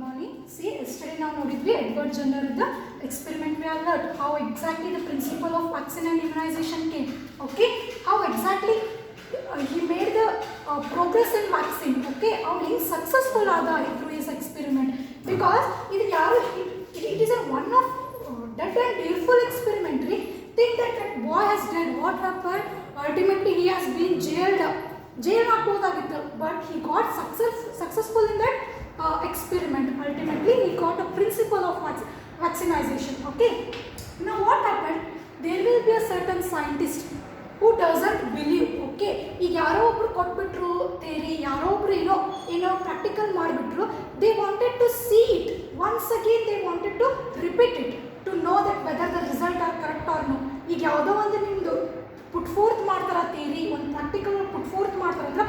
morning. See, yesterday now notically Edward Jenner the experiment we have learned how exactly the principle of vaccine and immunization came. Okay, how exactly he made the progress in vaccine. Okay, how he successful through his experiment because it is a one of dead and fearful experiment. Think that boy has died. What happened? Ultimately, he has been jailed. Jail but he got successful in that experiment. Ultimately, he got a principle of vaccination. Okay. Now, what happened? There will be a certain scientist who doesn't believe. Okay. If yaro obru kotbitru theory, yaro obru practical ಮಾಡಬಿಟ್ರು, they wanted to see it once again. They wanted to repeat it to know that whether the result are correct or no. ಈಗ ಯಾವುದೋ ಒಂದು ನಿಮ್ಮದು ಪುಟ್ fourth ಮಾಡ್ತಾರ theory, ಒಂದು practical ಪುಟ್ fourth ಮಾಡ್ತಾರೆ ಅಂದ್ರೆ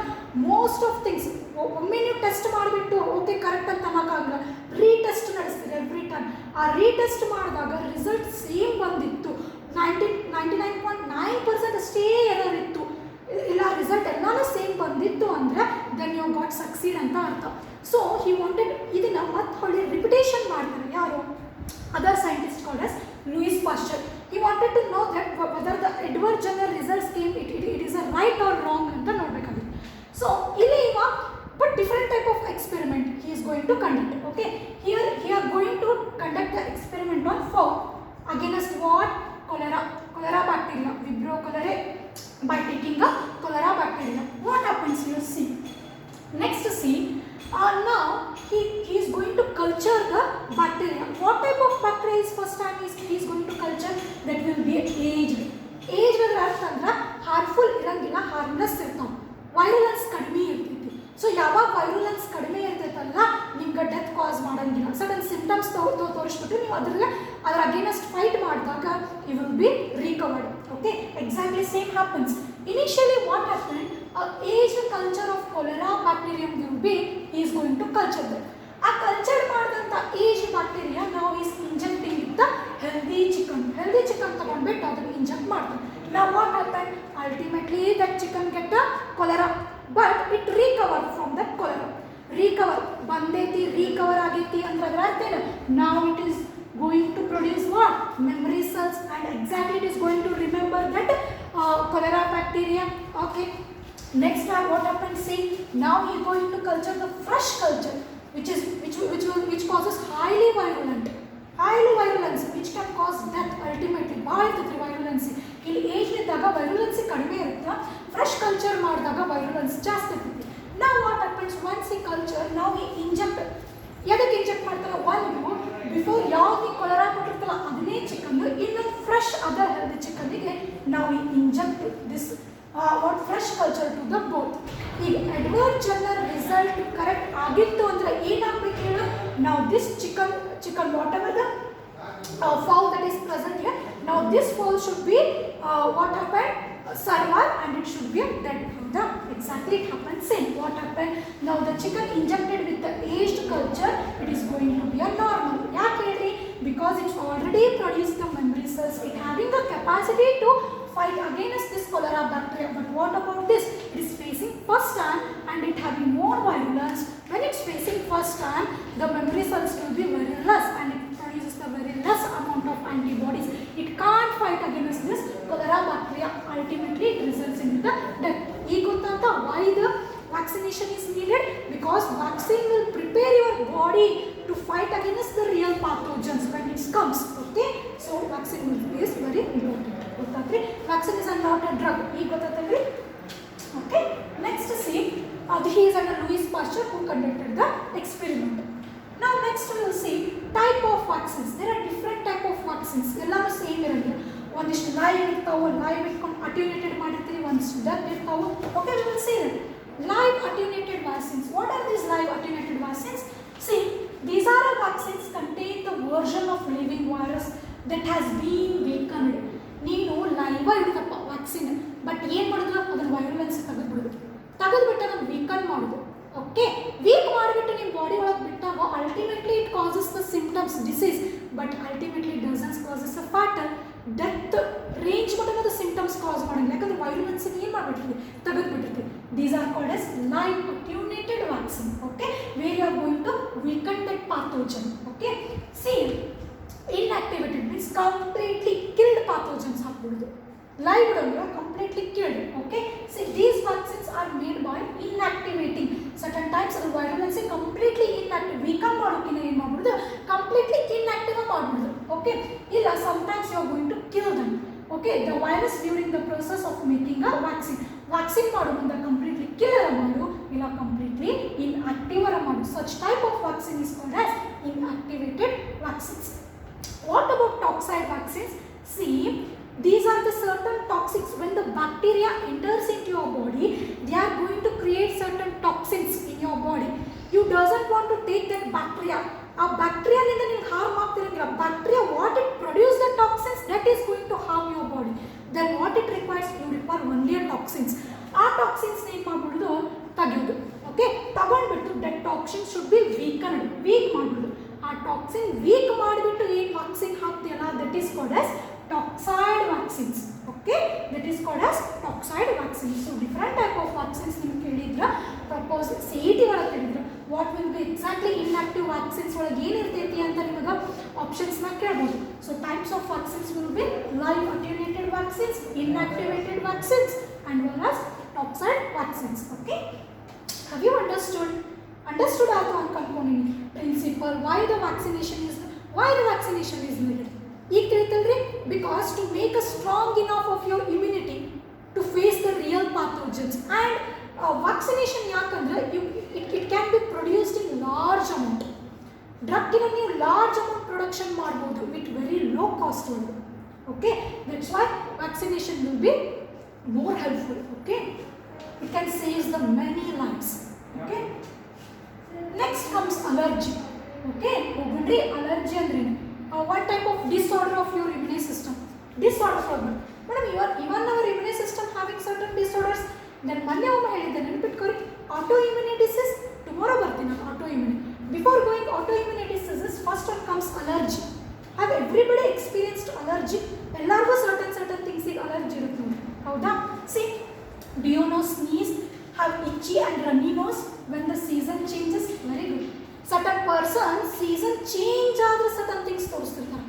most of things ಒಮ್ಮೆ ನೀವು ಟೆಸ್ಟ್ ಮಾಡಿಬಿಟ್ಟು ಓಕೆ ಕರೆಕ್ಟ್ ಅಂತ ಅನ್ನೋಕ್ಕಾಗಲ್ಲ, ರೀಟೆಸ್ಟ್ ನಡೆಸ್ತೀರಿ ಎವ್ರಿ ಟೈಮ್. ಆ ರೀಟೆಸ್ಟ್ ಮಾಡಿದಾಗ ರಿಸಲ್ಟ್ ಸೇಮ್ ಬಂದಿತ್ತು, 99.9% ಅಷ್ಟೇ ಎರರ್ ಇತ್ತು, ಇಲ್ಲ ರಿಸಲ್ಟ್ ಎಲ್ಲಾನು ಸೇಮ್ ಬಂದಿತ್ತು ಅಂದರೆ ದೆನ್ ಯು ಗಾಟ್ ಸಕ್ಸೀಡ್ ಅಂತ ಅರ್ಥ. ಸೊ ಹಿ ವಾಂಟೆಡ್ ಇದನ್ನು ಮತ್ತೆ ಹೊಳ್ಳಿ ರಿಪಿಟೇಷನ್ ಮಾಡ್ತಾರೆ. ಯಾರು? Other scientist called as Louis Pasteur. He wanted to know that whether the Edward Jenner results came, it is a right or wrong ಅಂತ ನೋಡಬೇಕಾಗಿತ್ತು. So ಇಲ್ಲಿ ಇವಾಗ but different type of experiment he is going to conduct. Okay, here he are going to conduct the experiment on fowl against what? Cholera bacteria, Vibrio cholerae, by taking a cholera bacteria. What happens here? See, next see, now he is going to culture the bacteria. What type of bacteria is first time he is going to culture? That will be aged. Aged ಅಂದ್ರೆ ಅರ್ಥ ಅಂದ್ರೆ harmful ಇರಂಗಿಲ್ಲ, harmless ಇರ್ತಾವೆ, ವೈರುಲೆನ್ಸ್ ಕಡಿಮೆ ಇರ್ತೈತಿ. So ಯಾವಾಗ ವೈರುಲೆನ್ಸ್ ಕಡಿಮೆ ಇರ್ತೈತಲ್ಲ ನಿಮ್ಗೆ ಡೆತ್ ಕಾಸ್ ಮಾಡಂಗಿಲ್ಲ. ಸಡನ್ ಸಿಂಪ್ಟಮ್ಸ್ ತೋರಿಸ್ಬಿಟ್ಟು ನೀವು ಅದರ ಅಗೇನೆಸ್ಟ್ ಫೈಟ್ ಮಾಡಿದಾಗ you will be recovered. Okay, exactly same happens. Initially what happened, aged culture of cholera bacterium will be, he is going to culture that. A culture ಮಾಡಿದಂಥ aged bacteria now is injecting with the healthy chicken ತಗೊಂಡ್ಬಿಟ್ಟು ಅದನ್ನು inject ಮಾಡ್ತಾರೆ. Now what happened? Ultimately that chicken get a cholera, but it recovered from that cholera. Recover ಬಂದೈತಿ, recover ಆಗೈತಿ ಅಂದ್ರೆ ಅದರ ಅರ್ಥ ಏನು? Now it is going to produce what? Memory cells, and exactly it is going to remember that cholera bacteria. Okay, next time what happens? See, now he is going to culture the fresh culture, which causes highly virulence, which can cause death ultimately. ಭಾಳ ಇರ್ತೈತಿ ವೈರುಲೆನ್ಸಿ. ಇಲ್ಲಿ age ಇದ್ದಾಗ ವೈರುಲೆನ್ಸಿ ಕಡಿಮೆ ಇರುತ್ತೆ, fresh culture ಮಾಡಿದಾಗ ವೈರುಲೆನ್ಸ್ ಜಾಸ್ತಿ ಇರ್ತೈತಿ. Now what happens? Once he culture, now he inject. ಎದಕ್ಕೆ ಇಂಜೆಕ್ಟ್ ಮಾಡ್ತಾರೆ? ಒಂದು ಬಿಫೋರ್ ಯಾವ್ದು ಕೊಲೆರಾ ಕೊಟ್ಟಿರ್ತಲ್ಲ ಅದನ್ನೇ ಚಿಕನ್ ಇನ್ನು ಫ್ರೆಶ್ ಅದರ್ ಹೆಲ್ದಿ ಚಿಕನ್ನಿಗೆ ನಾವು inject this what fresh culture to the both. ಈಗ ಎಡ್ವರ್ಡ್ ಜೆನ್ನರ್ ರಿಸಲ್ಟ್ ಕರೆಕ್ಟ್ ಆಗಿತ್ತು ಅಂದರೆ ಏನಾಗಬೇಕು ಹೇಳು? ನಾವು this chicken what ever the fowl that is present here, now this fowl should be what happened? Survive, and it should be dead. Exactly it happens same. What happened? Now the chicken injected with the aged culture, it is going to be a normal. Yaake helri? Because it's already produced the memory cells, it having the capacity to fight against this cholera bacteria. But what about this? It is facing first time and it having more virulence. When it's facing first time, the memory cells will be very less and it produces the very less amount of antibodies. It can't fight against this cholera bacteria. Ultimately it results in the death. Ee gottanta why the vaccination is needed? Because vaccine will prepare your body to fight against the real pathogens when it comes. Okay, so vaccine is very important. ಗೊತ್ತಾದ್ರಿ? Vaccine is not a drug. ಈಗ ಗೊತ್ತಾತಲ್ರಿ? Okay, next see, he is under Louis Pasteur who conducted the experiment. Now next we will see type of vaccines. There are different type of vaccines. ಎಲ್ಲಾನು same ಇರಂಗಿಲ್ಲ. ಒಂದಿಷ್ಟು live ಇರ್ತಾವೆ, live ಇಟ್ಕೊಂಡು ಅಟ್ಯೂನೇಟೆಡ್ ಮಾಡಿರ್ತೀವಿ, ಒಂದಿಷ್ಟು death ಇರ್ತಾವೆ. Okay, we will see that. Live attenuated vaccines. What are these live attenuated vaccines? See, these are vaccines contain the version of living virus that has been weakened. ನೀನು live ಇಡ್ತಪ್ಪ vaccine, but ಏನು ಮಾಡಿದ್ರು ಅದನ್ನು ವೈರುಲೆನ್ಸ್ ತೆಗೆದುಬಿಟ್ಟು ಅದನ್ನು weaken ಮಾಡೋದು. Okay, weak ಮಾಡಿಬಿಟ್ಟು ನಿಮ್ಮ body ಒಳಗೆ ಬಿಟ್ಟಾಗ ultimately it causes the symptoms disease, but ultimately doesn't causes a fatal death range ಮಟ್ಟದ ಸಿಂಟಮ್ಸ್ ಕಾಸ್ ಮಾಡಂಗಿಲ್ಲ, ಯಾಕಂದ್ರೆ ವೈರಲೆನ್ಸ್ ಏನು ಮಾಡಿಬಿಟ್ಟಿರ್ತೀವಿ, ತೆಗೆದುಬಿಟ್ಟಿರ್ತೀವಿ. These are called as live attenuated vaccine. Okay, where you are going to weaken that pathogen. Okay, see inactivated means completely killed pathogens ಹಾಕ್ಬಿಡೋದು. ಲೈವ್ ಅಂದ್ರೆ completely killed. Okay, see these vaccines are made by inactivating certain types of virulence completely inactive, weaken ಮಾಡೋಕಿನ ಏನು ಮಾಡ್ಬಿಡೋದು, completely inactive ಮಾಡ್ಬಿಡೋದು. Okay, ಇಲ್ಲ sometimes you are going to kill them. Okay, the virus during the process of making a vaccine ಮಾಡು ಮುಂದೆ completely kill ಮಾಡು, ಇಲ್ಲ completely inactive ಮಾಡು. Such type of vaccine is called as inactivated vaccines. What about toxide vaccines? See, these are the certain toxics. When the bacteria enters into your body, they are going to create certain toxins in your body. You doesn't want to take that bacteria. A bacteria ನಿಂದ ನಿಮಗೆ harm ಆಗ್ತಿರಂಗಿಲ್ಲ. Bacteria what it produce the toxins that is going to harm your body. Then what it requires, you require only toxins. ಆ toxins ಏನು ಮಾಡ್ಬಿಡೋದು, ತೆಗೆಯೋದು. Okay, ತಗೊಂಡ್ಬಿಟ್ಟು that toxin should be weakened, weak ಮಾಡ್ಬಿಡೋದು. ಆ toxin weak ಮಾಡಿಬಿಟ್ಟು ಏನು vaccine ಹಾಕ್ತೀಯಲ್ಲ, that is called as toxide vaccines. Okay, that is called as toxide vaccines. So different type of vaccines ನಿಮಗೆ ಕೇಳಿದ್ರ ಪ್ರಪೋಸ್ CET ಒಳಗೆ ಕೇಳಿದ್ರ what will be exactly inactive vaccines ಒಳಗೆ ಏನಿರ್ತೈತಿ ಅಂತ ನಿಮಗೆ ಆಪ್ಷನ್ಸ್ ನ ಕೇಳಬಹುದು. So types of vaccines will be live attenuated vaccines, inactivated vaccines and well as toxide vaccines. Okay, have you understood ಆಯ್ತು ಅಂತ ಅನ್ಕೊಂಡಿನಿ principle why the vaccination is needed. ಈಗ ತಿಳಿತಲ್ರಿ, because to make a strong enough of your immunity to face the real pathogens. And vaccination ಯಾಕಂದ್ರೆ it can be produced in large amount. ಡ್ರಗ್ಗಿನ ನೀವು large amount production ಮಾಡ್ಬೋದು with very low cost ಒಳಗೆ. Okay, that's why vaccination will be more helpful. Okay, it can saves the many lifes. Okay, next comes allergy. Okay, ಹೋಗ್ಬಿಡ್ರಿ allergy ಅಂದ್ರೆ what type of disorder of your immune system? Disorder problem. Madam, even our immune system having certain disorders. Then ಮೊನ್ನೆ ಒಮ್ಮೆ ಹೇಳಿದ್ದೆ ನೆನಪಿಟ್ಕೊರಿ, autoimmune disease. Tomorrow ಬರ್ತೀನಿ ನಾನು autoimmune. Before going autoimmune diseases, first one comes allergy. Have everybody experienced allergy? ಎಲ್ಲರಿಗೂ certain things ಗೆ allergy ಇರುತ್ತೆ ನೋಡಿ, ಹೌದಾ? See, do you know sneeze, have itchy and runny nose when the season changes? Very good. Certain person season change ಆದ್ರೆ certain things ತೋರಿಸ್ತಿರ್ತಾರೆ,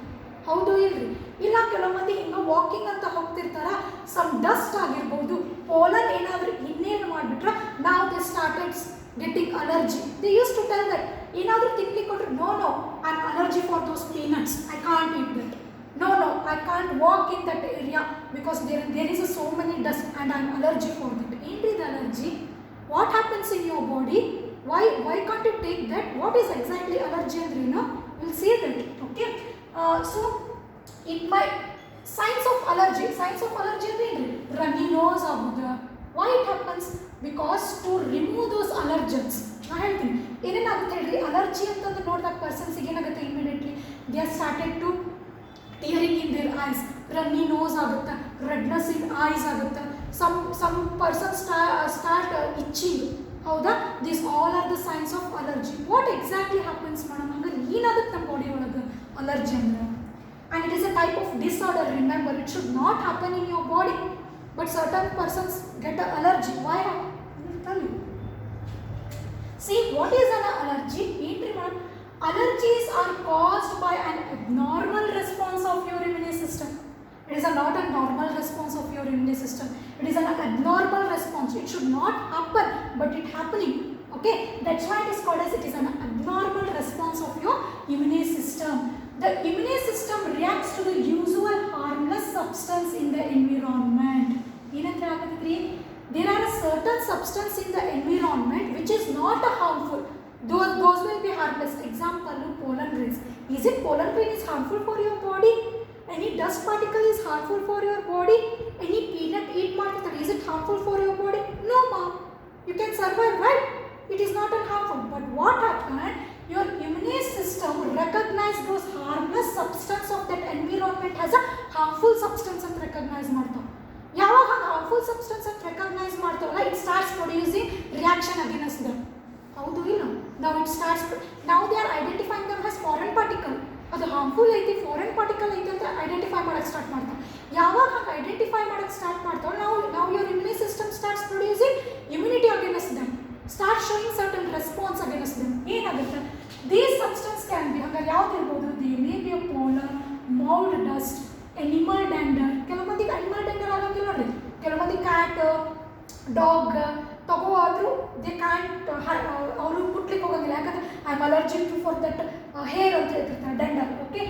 ಹೌದು ಇಲ್ರಿ? ಇಲ್ಲ ಕೆಲವು ಮಂದಿ ಹಿಂಗೆ ವಾಕಿಂಗ್ ಅಂತ ಹೋಗ್ತಿರ್ತಾರ, ಸಮ್ ಡಸ್ಟ್ ಆಗಿರ್ಬೋದು, ಪೋಲನ್ ಏನಾದರೂ ಇನ್ನೇನು ಮಾಡಿಬಿಟ್ರೆ ನಾವು they started getting allergy. They use to tell that ಏನಾದರೂ ತಿನ್ಲಿಕ್ಕೆ ಕೊಟ್ಟರೆ no I am allergy for those peanuts, I can't eat that. No, I can't walk in that area because there is so many dust and I am allergic for that. ఏంటి the allergy? What happens in your body? Why can't you take that? What is exactly allergy and we'll see that. Okay, so it might signs of allergy ಅಂದ್ರೆ runny nose ಆಗುದು. Why it happens? Because to remove those allergens. ನಾನು ಹೇಳ್ತೀನಿ ಏನೇನಾಗುತ್ತೆ ಹೇಳ್ರಿ, allergy ಅಂತಂದು ನೋಡಿದಾಗ ಪರ್ಸನ್ಸಿಗೆ ಏನಾಗುತ್ತೆ, immediately they are started to tearing in their eyes, runny nose ಆಗುತ್ತೆ, redness in eyes ಆಗುತ್ತೆ, some person start itching. ಹೌದಾ? These all are the signs of allergy. What exactly happens madam? ಹಂಗಾರೆ ಏನಾಗುತ್ತೆ ನಮ್ಮ ಬಾಡಿ ಒಳಗೆ ಅಲರ್ಜಿ ಅಂದ್ರೆ? And it is a type of disorder. Remember, it should not happen in your body, but certain persons get an allergy. Why? I will tell you. See, what is an allergy? ఏంటి madam? Allergies are caused by an abnormal response of your immune system. It is not a normal response of your immune system. It is an abnormal response. It should not happen, but it happening. Okay, that's why it is called as it is an abnormal response of your immune system. The immune system reacts to the usual harmless substance in the environment. There are a certain substance in the environment which is not harmful. Those will be harmless. Example, pollen grains. Is it pollen grain is harmful for your body? Any dust particle is harmful for your body? Any peanut eat market, is it harmful for your body? No ma'am. You can survive, right? It is not harmful. But what happened? Your immune system recognize those harmless substance of that environment as a harmful substance and recognize ಮಾಡ್ತಾವ. ಯಾವಾಗ harmful substance ಅಂತ recognize ಮಾಡ್ತಾವಲ್ಲ, it starts producing reaction against them. ಹೌದು ಇಲ್ಲ? Now they are identifying them as foreign particle. ಅದು harmful ಐತಿ, foreign particle ಐತಿ ಅಂತ identify ಮಾಡಕ್ಕೆ ಸ್ಟಾರ್ಟ್ ಮಾಡ್ತಾರೆ. ಯಾವಾಗ ಹಂಗೆ ಐಡೆಂಟಿಫೈ ಮಾಡೋಕ್ಕೆ ಸ್ಟಾರ್ಟ್ ಮಾಡ್ತಾವೆ ನಾವು your immune system starts producing immunity against them, start showing certain response against them. ಏನಾಗುತ್ತೆ these substance can be ಹಂಗಾರೆ ಯಾವ್ದು ಇರ್ಬೋದು they may be a pollen, mould dust, animal dander. ಕೆಲವು ಮಂದಿಗೆ ಅನಿಮಲ್ ಡ್ಯಾಂಡರ್ ಆಗೋಂಗಿಲ್ಲ ನೋಡ್ರಿ, ಕೆಲವು ಮಂದಿ ಕ್ಯಾಟ್ ಡಾಗ್ ತಗೋ ಆದರೂ ದೇ ಕ್ಯಾಂಟ್ ಅವರು ಮುಟ್ಲಿಕ್ಕೆ ಹೋಗೋಂಗಿಲ್ಲ, ಯಾಕಂದರೆ I am allergic for that hair ಅಂತ ಹೇಳ್ತಿರ್ತಾರೆ ಡ್ಯಾಂಡರ್. ಓಕೆ,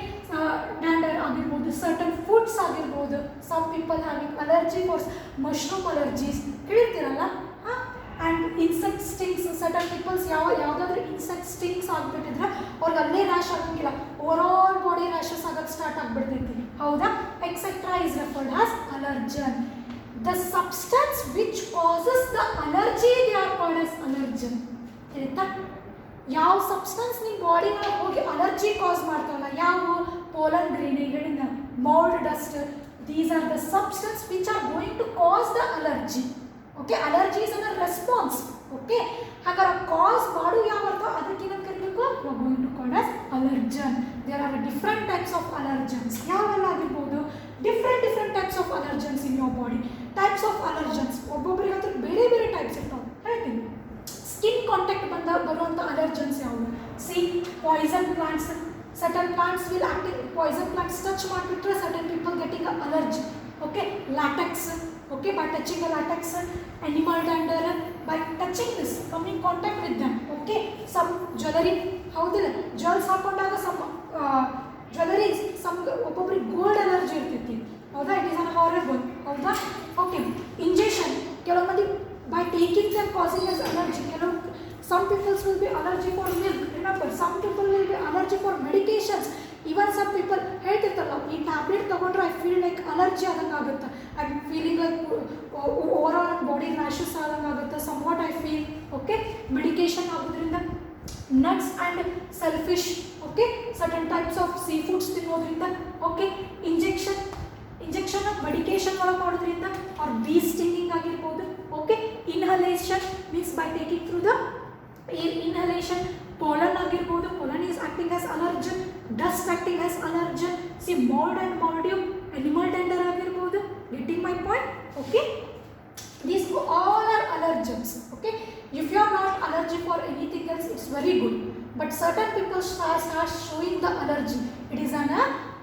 ಡ್ಯಾಂಡರ್ ಆಗಿರ್ಬೋದು, ಸರ್ಟನ್ ಫುಡ್ಸ್ ಆಗಿರ್ಬೋದು. Some people having allergy for mushroom allergies ಕೇಳಿರ್ತೀರಲ್ಲ. And insect stings, certain peoples ಯಾವುದಾದ್ರೂ ಇನ್ಸೆಕ್ಟ್ ಸ್ಟಿಂಗ್ಸ್ ಆಗಿಬಿಟ್ಟಿದ್ರೆ ಅವ್ರಿಗೆ ಅಲ್ಲೇ ರ್ಯಾಶ್ ಆಗೋಂಗಿಲ್ಲ, ಓವರಾಲ್ ಬಾಡಿ ರ್ಯಾಷಸ್ ಆಗೋಕ್ಕೆ ಸ್ಟಾರ್ಟ್ ಆಗಿಬಿಡ್ತೈತಿ. ಹೌದಾ? Etcetera is referred as allergen. The substance which causes the allergy, they are called as allergen. ಆಯ್ತಾ? ಯಾವ ಸಬ್ಸ್ಟೆನ್ಸ್ ನಿಮ್ಮ ಬಾಡಿ ಒಳಗೆ ಹೋಗಿ ಅಲರ್ಜಿ ಕಾಸ್ ಮಾಡ್ತಾವಲ್ಲ, ಯಾವ ಪೋಲನ್ ಗ್ರೀನ್ ಹೇಳಿದ mould dust, these are the substance which are going to cause the allergy. Okay, allergy is an response. Okay, ಹಾಗಾದ್ರೆ cause ಮಾಡು ಯಾವ ಅರ್ಥ ಅದಕ್ಕೆ ಏನಂತ ಕರೀಬೇಕು, we are going to call as allergen. There are different types of allergens. ಯಾವೆಲ್ಲ ಆಗಿರ್ಬೋದು? Different types of allergens in your body. Types of allergens ಒಬ್ಬೊಬ್ಬರಿಗೆ ಹತ್ರ ಬೇರೆ ಬೇರೆ ಟೈಪ್ಸ್ ಇರ್ತಾವೆ. ಹೇಳ್ತೀನಿ, ಸ್ಕಿನ್ ಕಾಂಟ್ಯಾಕ್ಟ್ ಬರುವಂಥ ಅಲರ್ಜನ್ಸ್ ಯಾವುವು? See, poison plants. Certain plants will active, poison plants touch ಮಾಡಿಬಿಟ್ರೆ certain people getting allergy. Okay, latex. Okay, by touching the latex, animal dander, by touching this, coming in contact with them. Okay, some jewelry, ಹೌದಿಲ್ಲ, jewels ಹಾಕೊಂಡಾಗ some jewelry, some ಒಬ್ಬೊಬ್ಬರಿಗೆ gold allergy ಇರ್ತೈತಿ. ಹೌದಾ? It is an horrible. ಹೌದಾ? Okay, injection ಕೆಲವು ಮಂದಿ by taking them causing as allergy. ಕೆಲವು some peoples will be allergy for milk. Remember, some people will be allergy for medications. Even some people ಹೇಳ್ತಿರ್ತಾರಲ್ಲ, ಈ tablet ತಗೊಂಡ್ರೆ I feel like allergy ಆದಂಗೆ ಆಗುತ್ತೆ, I am feeling like over all body rashes ಆದಂಗೆ ಆಗುತ್ತೆ, some what I feel. Okay, medication ಆಗೋದ್ರಿಂದ, nuts and shellfish, okay, certain types of sea foods ತಿನ್ನೋದ್ರಿಂದ. Okay, injection medication ಒಳಗೆ ಮಾಡೋದ್ರಿಂದ, or bee stinging ಆಗಿರ್ಬೋದು. Okay, inhalation means by taking through the air inhalation. pollen ಆಗಿರ್ಬೋದು, pollen is acting as allergen, dust acting as allergen. See, mold and moldium, animal dander ಆಗಿರ್ಬೋದು. Getting my point? Okay, these all are allergens. Okay, if you are not allergic for anything else, it's very good, but certain people start showing the allergy. It is an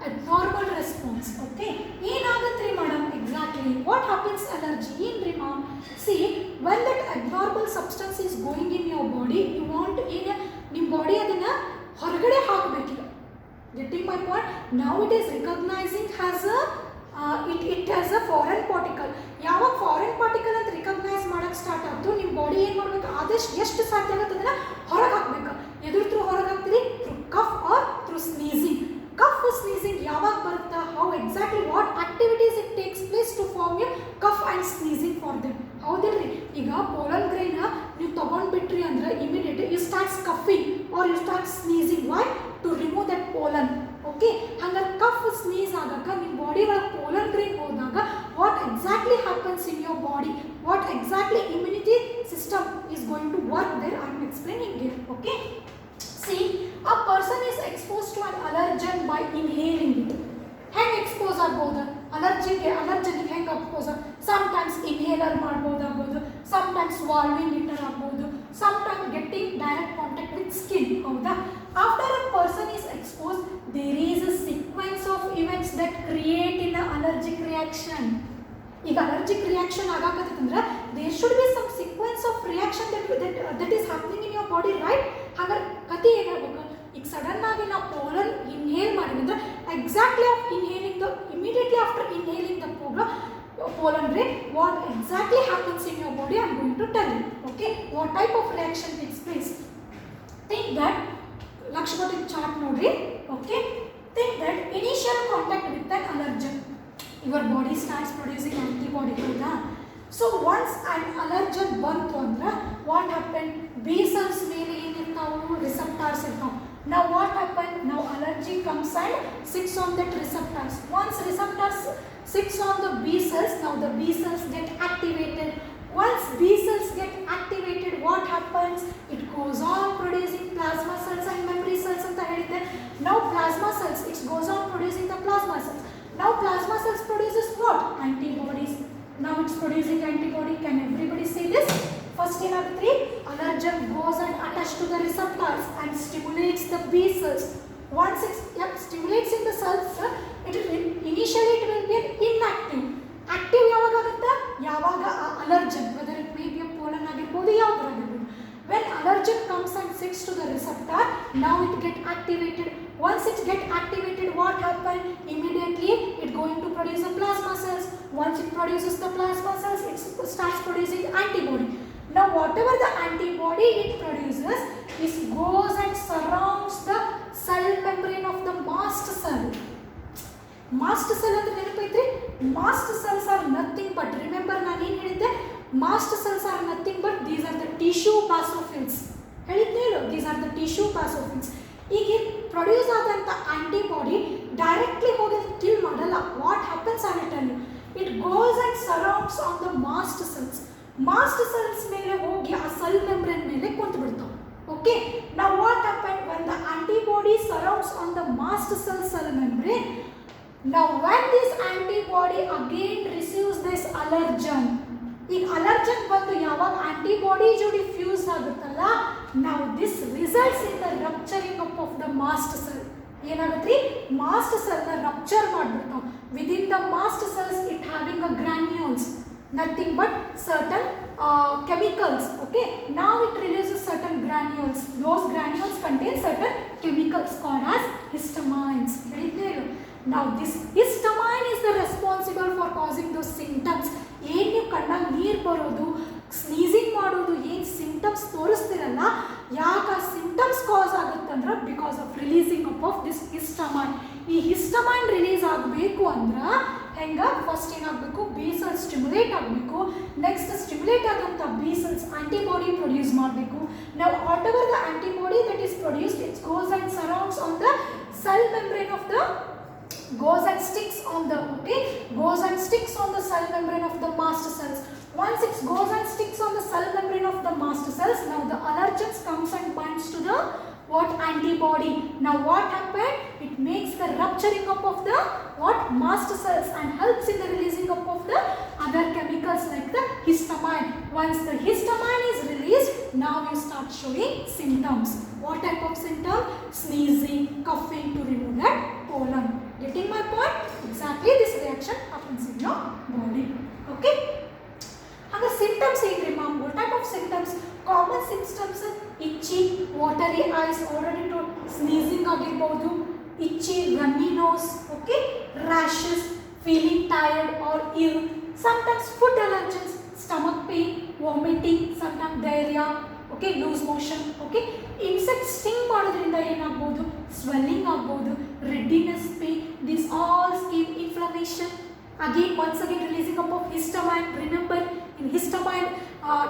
abnormal response. Okay, ಏನಾಗುತ್ತೆ madam? Exactly what happens allergy in ma'am? See, when that abnormal substance is going in your body, you want ನಿಮ್ಮ body ಅದನ್ನು ಹೊರಗಡೆ ಹಾಕಬೇಕಿಲ್ಲ. Getting my point? ನಾವು it is recognising has it has a foreign particle. ಯಾವಾಗ foreign particle ಅಂತ recognise ಮಾಡೋಕ್ಕೆ start ಆಯಿತು, ನಿಮ್ಮ ಬಾಡಿ ಏನು ಮಾಡಬೇಕು, ಆದಷ್ಟು ಎಷ್ಟು ಸಾಧ್ಯ ಆಗುತ್ತೆ ಅದನ್ನು ಹೊರಗೆ ಹಾಕಬೇಕು. ಎದುರು ಥ್ರೂ ಹೊರಗೆ ಹಾಕ್ತೀರಿ? Through cough or through sneezing. Cough sneezing ಯಾವಾಗ ಬರುತ್ತಾ? How exactly what activities it takes place to form you cough and sneezing for them. ಹೌದಿಲ್ರಿ? ಈಗ ಪೋಲನ್ ಗ್ರೈನ ನೀವು ತೊಗೊಂಡ್ಬಿಟ್ರಿ ಅಂದರೆ immediate you start coughing or you start sneezing. Why? To remove that pollen. Okay, ಹಂಗಾರೆ cough sneeze ಆಗಾಕ ನಿಮ್ಮ body ಒಳಗೆ pollen grain ಹೋದಾಗ what exactly happens in your body, what exactly immunity system is going to work there. I am explaining it. Okay, see, a person is exposed to an allergen by inhaling it. ಹೆಂಗೆ expose ಆಗ್ಬೋದು? ಅಲರ್ಜಿಗೆ ಹೆಂಗೆ expose? Sometimes inhaler ಮಾಡ್ಬೋದಾಗ್ಬೋದು, sometimes ವಾಲ್ವಿಂಗ್ ಇಟ್ಟರ್ ಆಗ್ಬೋದು, sometimes getting direct contact with skin. ಹೌದಾ? After a person is expose, there is a sequence of events that create in a allergic reaction. ಈಗ ಅಲರ್ಜಿಕ್ ರಿಯಾಕ್ಷನ್ ಆಗಾಕತ್ತಂದ್ರೆ there should be some sequence of reaction that is happening in your body, right? ಹಾಗಾದ್ರೆ ಕತೆ ಏನಾಗಬೇಕು? ಈಗ sudden ಆಗಿ ನಾವು pollen inhale ಮಾಡಿದ್ರೆ exactly of inhaling the immediately after inhaling the pollen ray, what exactly happens in your body, I am going to tell you. Okay, what type of reaction takes place? Think that Lakshmati chart nodri. Okay, think that initial contact with an allergen, your body starts producing antibody. So once an allergen bantu andra what happened? B cells mere enirtavu, receptors irtavu. Now what happened? Now allergy comes and sits on that receptors. Once receptors sits on the B cells, now the B cells get activated. Once B cells get activated, what happens? It goes on producing plasma cells and memory cells anta helide. Now plasma cells, it goes on producing the plasma cells. Now plasma cells produces what? Antibodies. Now it's producing antibody. Can everybody see this? First in our 3, allergen goes and attaches to the receptors and stimulates the B cells. Once it stimulates in the cells, initially it will be an inactive. Active yavaga allergen, whether it may be a pollen agirbodu yavadagirbodu. When allergen comes and sits to the receptor, now it get activated. Once it get activated, what happen? Immediately it going to produce the plasma cells. Once it produces the plasma cells, it starts producing antibody. Now whatever the antibody it produces, it goes and surrounds the cell membrane of the mast cell. Mast cell ಅಂದ್ರೆ ನೆನಪೈತ್ರಿ? Mast cells are nothing but, remember ನಾನು ಏನು ಹೇಳಿದ್ದೆ? Mast cells are nothing but these are the tissue basophils. ಹೇಳಿದ್ದೆ ಹೇಳು, these are the tissue basophils. ಈಗ produce ಆದಂತ antibody directly ಹೋಗಿ kill ಮಾಡಲ್ಲ. What happens I will tell you, it goes and surrounds on the mast cells. Mast cells ಮೇಲೆ ಹೋಗಿ ಆ cell membrane ಮೇಲೆ ಕುಂತು ಬಿಡ್ತಾವೆ. Okay, now what happen when the antibody surrounds on the mast cell membrane. Now when this antibody again receives this allergen, ಈಗ allergen ಬಂದು ಯಾವಾಗ antibody ಜೋಡಿ ಫ್ಯೂಸ್ ಆಗುತ್ತಲ್ಲ, now this results in the rupturing up of the mast cell. ಏನಾಗುತ್ತೆ? Mast cell ನ rupture ಮಾಡ್ಬಿಡ್ತಾವ. Within the mast cells it having a granules, nothing but certain chemicals. Okay, now it releases certain granules. Those granules contain certain chemicals called as histamines. Now this histamine is the responsible for causing those symptoms. ಏನು ನೀವು ಕಣ್ಣಾಗ ನೀರು ಬರೋದು, sneezing ಮಾಡೋದು, ಏನು symptoms ತೋರಿಸ್ತಿರಲ್ಲ, ಯಾಕೆ ಆ ಸಿಂಪ್ಟಮ್ಸ್ ಕಾಸ್ ಆಗುತ್ತಂದ್ರೆ because of releasing up of this histamine. ಈ ಹಿಸ್ಟಮೈನ್ ರಿಲೀಸ್ ಆಗಬೇಕು ಅಂದ್ರೆ ಹೆಂಗೆ? ಫಸ್ಟ್ ಏನಾಗಬೇಕು? ಬಿ ಸೆಲ್ಸ್ ಸ್ಟಿಮ್ಯುಲೇಟ್ ಆಗಬೇಕು. ನೆಕ್ಸ್ಟ್ ಸ್ಟಿಮ್ಯುಲೇಟ್ ಆದಂಥ ಬಿ ಸೆಲ್ಸ್ ಆಂಟಿಬಾಡಿ ಪ್ರೊಡ್ಯೂಸ್ ಮಾಡಬೇಕು. ನಾವು what ever the antibody that is produced, it goes and surrounds on the cell membrane of the goes and sticks on the cell membrane of the mast cells. Once it goes and sticks on the cell membrane of the mast cells, now the allergens comes and binds to the what? Antibody. Now what happened? It makes the rupturing up of the what? Mast cells and helps in the releasing up of the other chemicals like the histamine. Once the histamine is released, now you start showing symptoms. What type of symptom? Sneezing, coughing to remove that pollen. Getting my point? Exactly this reaction happens in your body. Okay? Aga symptoms ಏನ್ರಿ ma'am? What type of symptoms? Common symptoms: itchy, watery eyes, already told, sneezing ಆಗಿರಬಹುದು, itchy, runny nose, okay? Rashes, feeling tired or ill, sometimes food allergens, stomach pain, vomiting, sometimes diarrhea, okay, loose motion, okay? Insect sting ಮಾಡೋದ್ರಿಂದ ಏನಾಗಬಹುದು? Swelling ಆಗಬಹುದು, redness, pain, these all skin inflammation. Again, once again releasing up of histamine. Remember, in histamine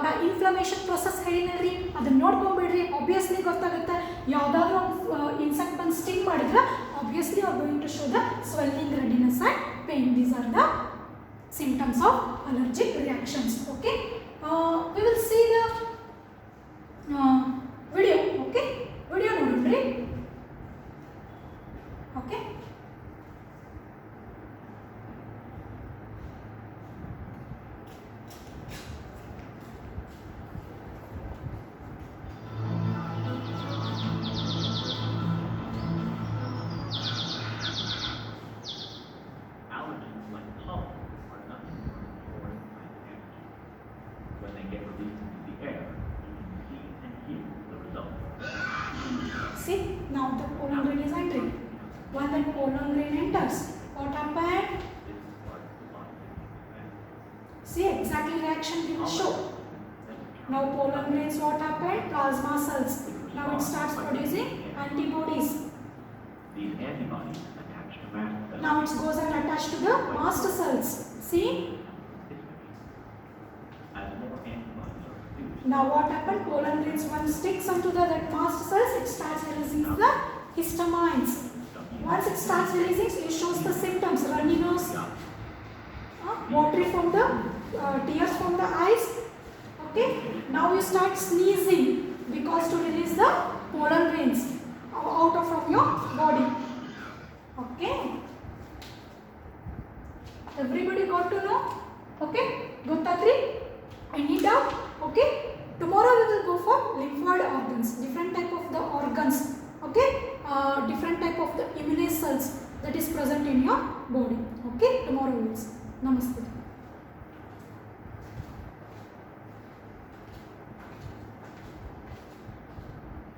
the inflammation process ಹೇಳಿನಲ್ರಿ, ಅದನ್ನ ನೋಡ್ಕೊಂಡ್ಬಿಡ್ರಿ. Obviously ಗೊತ್ತಾಗುತ್ತೆ, ಯಾವುದಾದ್ರೂ insect ಬಂದು sting ಮಾಡಿದ್ರೆ obviously are going to show the swelling, redness and pain. These are the symptoms of allergic reactions. Okay, we will see the video. Okay, video ನೋಡ್ರಿ. Okay, allergens like pollen are nothing but foreign energy. When they get released into the air, you can see and hear the result. see, now the pollen grain is entering. When the pollen grain enters, what happened? This is part of the body. See, exactly reaction we will show. Now pollen grains, what happened? Plasma cells. Now it starts producing antibodies. These antibodies attach to mast cells. Now it goes and attach to the mast cells. See? As more antibodies are produced, Now what happened? Pollen grains, when sticks onto the that mast cells, it starts releasing the histamines. Once it starts releasing, it shows the symptoms: runny nose, watery from the tears from the eyes. Okay. Now you start sneezing because to release the pollen grains out of from your body. Okay. got to know? Okay, ಗೊತ್ತಾದ್ರಿ? Any doubt? Okay, tomorrow we will go for lymphoid organs, different type of the organs, okay, different type of the immunity cells that is present in your body. Okay, tomorrow we will see. Namaste.